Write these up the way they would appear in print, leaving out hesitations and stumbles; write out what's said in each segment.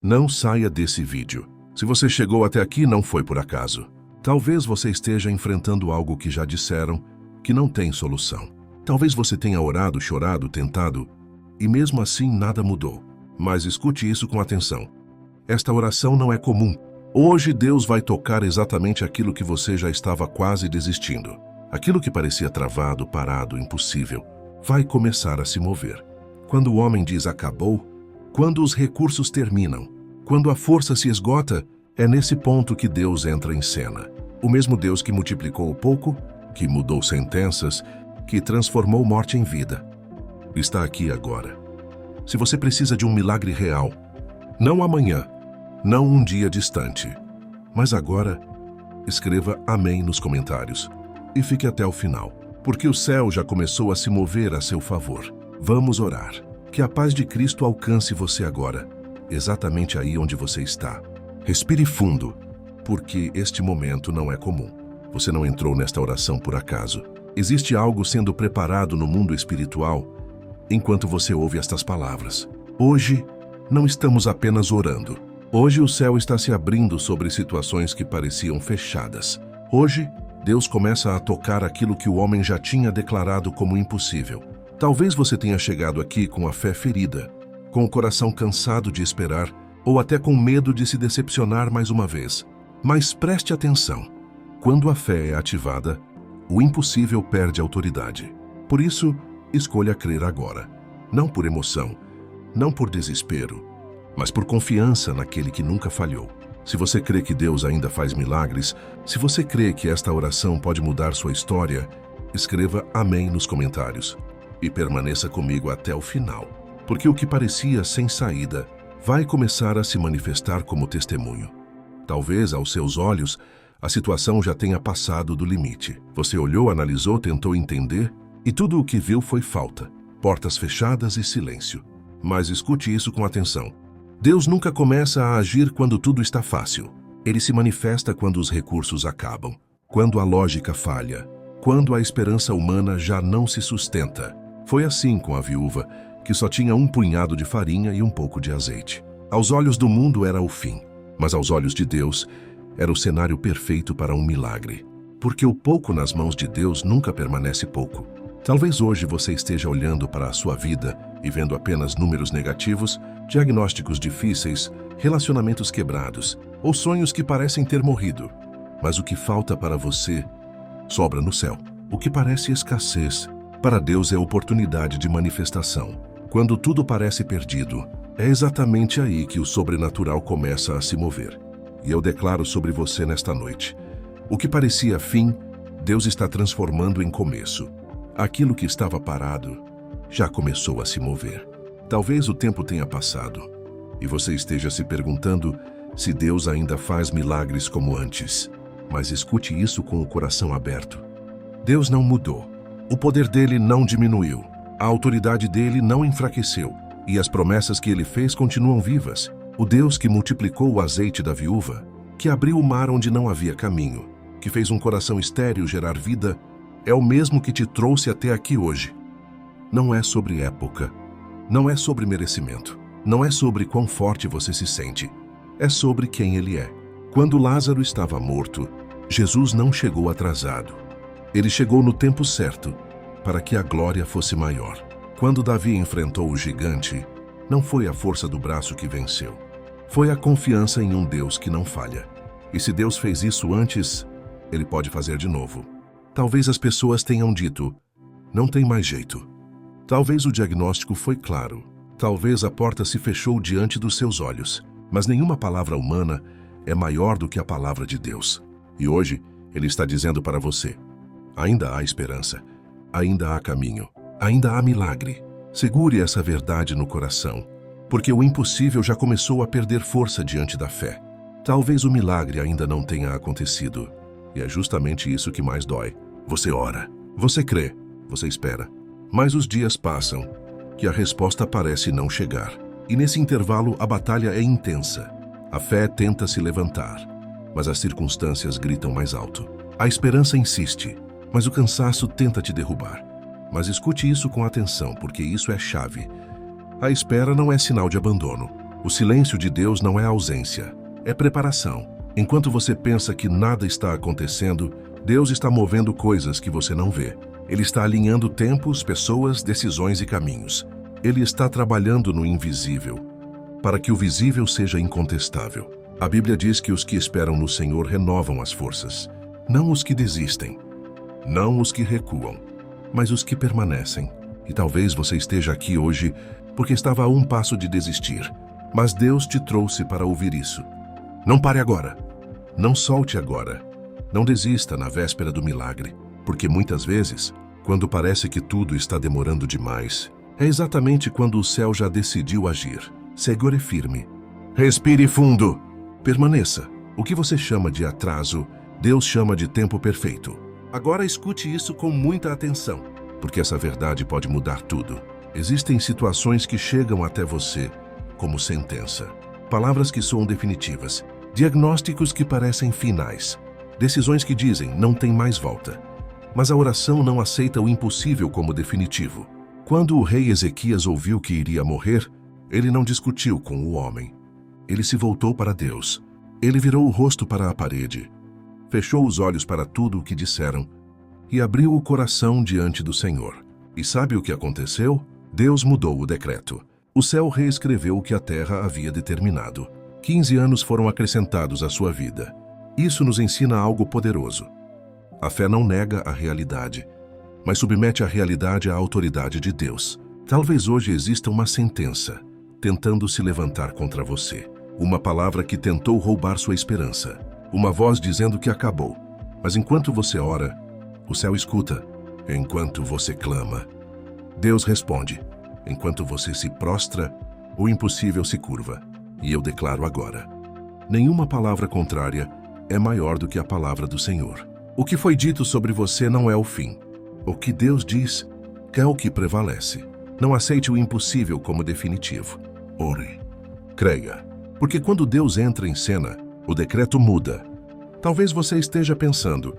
Não saia desse vídeo. Se você chegou até aqui, não foi por acaso. Talvez você esteja enfrentando algo que já disseram que não tem solução. Talvez você tenha orado, chorado, tentado, e mesmo assim nada mudou. Mas escute isso com atenção. Esta oração não é comum. Hoje Deus vai tocar exatamente aquilo que você já estava quase desistindo. Aquilo que parecia travado, parado, impossível, vai começar a se mover. Quando o homem diz acabou, quando os recursos terminam, quando a força se esgota, é nesse ponto que Deus entra em cena. O mesmo Deus que multiplicou o pouco, que mudou sentenças, que transformou morte em vida, está aqui agora. Se você precisa de um milagre real, não amanhã, não um dia distante, mas agora, escreva amém nos comentários e fique até o final, porque o céu já começou a se mover a seu favor. Vamos orar. Que a paz de Cristo alcance você agora, exatamente aí onde você está. Respire fundo, porque este momento não é comum. Você não entrou nesta oração por acaso. Existe algo sendo preparado no mundo espiritual enquanto você ouve estas palavras. Hoje, não estamos apenas orando. Hoje o céu está se abrindo sobre situações que pareciam fechadas. Hoje, Deus começa a tocar aquilo que o homem já tinha declarado como impossível. Talvez você tenha chegado aqui com a fé ferida, com o coração cansado de esperar, ou até com medo de se decepcionar mais uma vez. Mas preste atenção. Quando a fé é ativada, o impossível perde autoridade. Por isso, escolha crer agora. Não por emoção, não por desespero, mas por confiança naquele que nunca falhou. Se você crê que Deus ainda faz milagres, se você crê que esta oração pode mudar sua história, escreva amém nos comentários. E permaneça comigo até o final, porque o que parecia sem saída vai começar a se manifestar como testemunho. Talvez, aos seus olhos, a situação já tenha passado do limite. Você olhou, analisou, tentou entender, e tudo o que viu foi falta, portas fechadas e silêncio. Mas escute isso com atenção. Deus nunca começa a agir quando tudo está fácil. Ele se manifesta quando os recursos acabam, quando a lógica falha, quando a esperança humana já não se sustenta. Foi assim com a viúva, que só tinha um punhado de farinha e um pouco de azeite. Aos olhos do mundo era o fim, mas aos olhos de Deus era o cenário perfeito para um milagre. Porque o pouco nas mãos de Deus nunca permanece pouco. Talvez hoje você esteja olhando para a sua vida e vendo apenas números negativos, diagnósticos difíceis, relacionamentos quebrados ou sonhos que parecem ter morrido. Mas o que falta para você sobra no céu. O que parece escassez, para Deus é oportunidade de manifestação. Quando tudo parece perdido, é exatamente aí que o sobrenatural começa a se mover. E eu declaro sobre você nesta noite: o que parecia fim, Deus está transformando em começo. Aquilo que estava parado já começou a se mover. Talvez o tempo tenha passado e você esteja se perguntando se Deus ainda faz milagres como antes. Mas escute isso com o coração aberto. Deus não mudou. O poder dele não diminuiu, a autoridade dele não enfraqueceu, e as promessas que ele fez continuam vivas. O Deus que multiplicou o azeite da viúva, que abriu o mar onde não havia caminho, que fez um coração estéril gerar vida, é o mesmo que te trouxe até aqui hoje. Não é sobre época, não é sobre merecimento, não é sobre quão forte você se sente, é sobre quem ele é. Quando Lázaro estava morto, Jesus não chegou atrasado. Ele chegou no tempo certo, para que a glória fosse maior. Quando Davi enfrentou o gigante, não foi a força do braço que venceu. Foi a confiança em um Deus que não falha. E se Deus fez isso antes, ele pode fazer de novo. Talvez as pessoas tenham dito, não tem mais jeito. Talvez o diagnóstico foi claro. Talvez a porta se fechou diante dos seus olhos. Mas nenhuma palavra humana é maior do que a palavra de Deus. E hoje, ele está dizendo para você: ainda há esperança, ainda há caminho, ainda há milagre. Segure essa verdade no coração, porque o impossível já começou a perder força diante da fé. Talvez o milagre ainda não tenha acontecido, e é justamente isso que mais dói. Você ora, você crê, você espera, mas os dias passam, que a resposta parece não chegar. E nesse intervalo a batalha é intensa. A fé tenta se levantar, mas as circunstâncias gritam mais alto. A esperança insiste, mas o cansaço tenta te derrubar. Mas escute isso com atenção, porque isso é chave. A espera não é sinal de abandono. O silêncio de Deus não é ausência, é preparação. Enquanto você pensa que nada está acontecendo, Deus está movendo coisas que você não vê. Ele está alinhando tempos, pessoas, decisões e caminhos. Ele está trabalhando no invisível, para que o visível seja incontestável. A Bíblia diz que os que esperam no Senhor renovam as forças. Não os que desistem, não os que recuam, mas os que permanecem. E talvez você esteja aqui hoje porque estava a um passo de desistir. Mas Deus te trouxe para ouvir isso. Não pare agora. Não solte agora. Não desista na véspera do milagre, porque muitas vezes, quando parece que tudo está demorando demais, é exatamente quando o céu já decidiu agir. Segure firme. Respire fundo. Permaneça. O que você chama de atraso, Deus chama de tempo perfeito. Agora escute isso com muita atenção, porque essa verdade pode mudar tudo. Existem situações que chegam até você como sentença, palavras que soam definitivas, diagnósticos que parecem finais, decisões que dizem não tem mais volta. Mas a oração não aceita o impossível como definitivo. Quando o rei Ezequias ouviu que iria morrer, ele não discutiu com o homem. Ele se voltou para Deus. Ele virou o rosto para a parede, fechou os olhos para tudo o que disseram e abriu o coração diante do Senhor. E sabe o que aconteceu? Deus mudou o decreto. O céu reescreveu o que a terra havia determinado. 15 anos foram acrescentados à sua vida. Isso nos ensina algo poderoso. A fé não nega a realidade, mas submete a realidade à autoridade de Deus. Talvez hoje exista uma sentença tentando se levantar contra você. Uma palavra que tentou roubar sua esperança. Uma voz dizendo que acabou. Mas enquanto você ora, o céu escuta. Enquanto você clama, Deus responde. Enquanto você se prostra, o impossível se curva. E eu declaro agora: nenhuma palavra contrária é maior do que a palavra do Senhor. O que foi dito sobre você não é o fim. O que Deus diz é o que prevalece. Não aceite o impossível como definitivo. Ore. Creia. Porque quando Deus entra em cena, o decreto muda. Talvez você esteja pensando: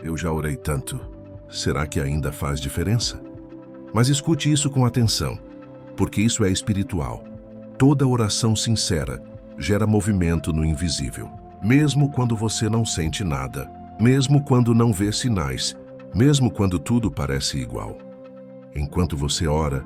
eu já orei tanto. Será que ainda faz diferença? Mas escute isso com atenção, porque isso é espiritual. Toda oração sincera gera movimento no invisível. Mesmo quando você não sente nada, mesmo quando não vê sinais, mesmo quando tudo parece igual. Enquanto você ora,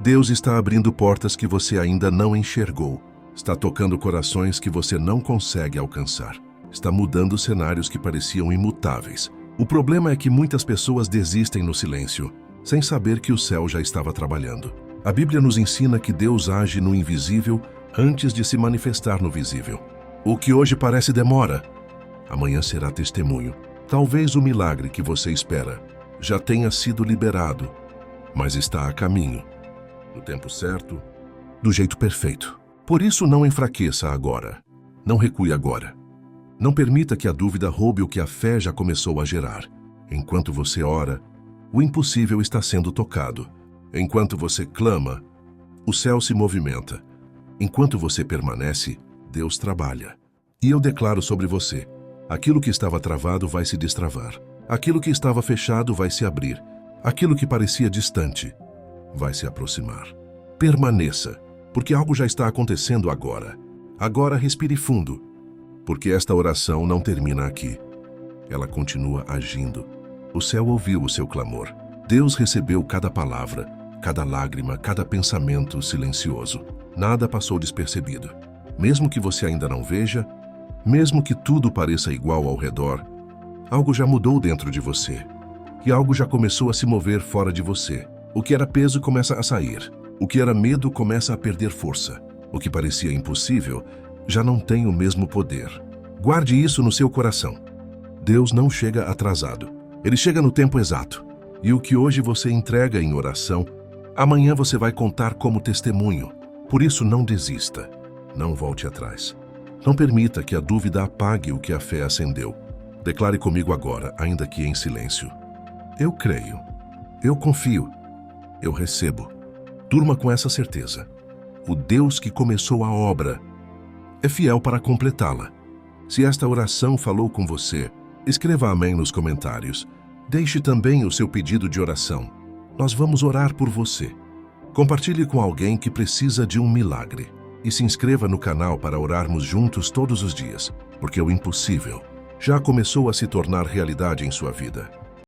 Deus está abrindo portas que você ainda não enxergou. Está tocando corações que você não consegue alcançar. Está mudando cenários que pareciam imutáveis. O problema é que muitas pessoas desistem no silêncio, sem saber que o céu já estava trabalhando. A Bíblia nos ensina que Deus age no invisível antes de se manifestar no visível. O que hoje parece demora, amanhã será testemunho. Talvez o milagre que você espera já tenha sido liberado, mas está a caminho, no tempo certo, do jeito perfeito. Por isso, não enfraqueça agora. Não recue agora. Não permita que a dúvida roube o que a fé já começou a gerar. Enquanto você ora, o impossível está sendo tocado. Enquanto você clama, o céu se movimenta. Enquanto você permanece, Deus trabalha. E eu declaro sobre você: aquilo que estava travado vai se destravar. Aquilo que estava fechado vai se abrir. Aquilo que parecia distante vai se aproximar. Permaneça, porque algo já está acontecendo agora. Agora respire fundo, porque esta oração não termina aqui. Ela continua agindo. O céu ouviu o seu clamor. Deus recebeu cada palavra, cada lágrima, cada pensamento silencioso. Nada passou despercebido. Mesmo que você ainda não veja, mesmo que tudo pareça igual ao redor, algo já mudou dentro de você. E algo já começou a se mover fora de você. O que era peso começa a sair. O que era medo começa a perder força. O que parecia impossível já não tem o mesmo poder. Guarde isso no seu coração. Deus não chega atrasado. Ele chega no tempo exato. E o que hoje você entrega em oração, amanhã você vai contar como testemunho. Por isso, não desista. Não volte atrás. Não permita que a dúvida apague o que a fé acendeu. Declare comigo agora, ainda que em silêncio: eu creio. Eu confio. Eu recebo. Durma com essa certeza. O Deus que começou a obra é fiel para completá-la. Se esta oração falou com você, escreva amém nos comentários. Deixe também o seu pedido de oração. Nós vamos orar por você. Compartilhe com alguém que precisa de um milagre. e se inscreva no canal para orarmos juntos todos os dias, porque o impossível já começou a se tornar realidade em sua vida.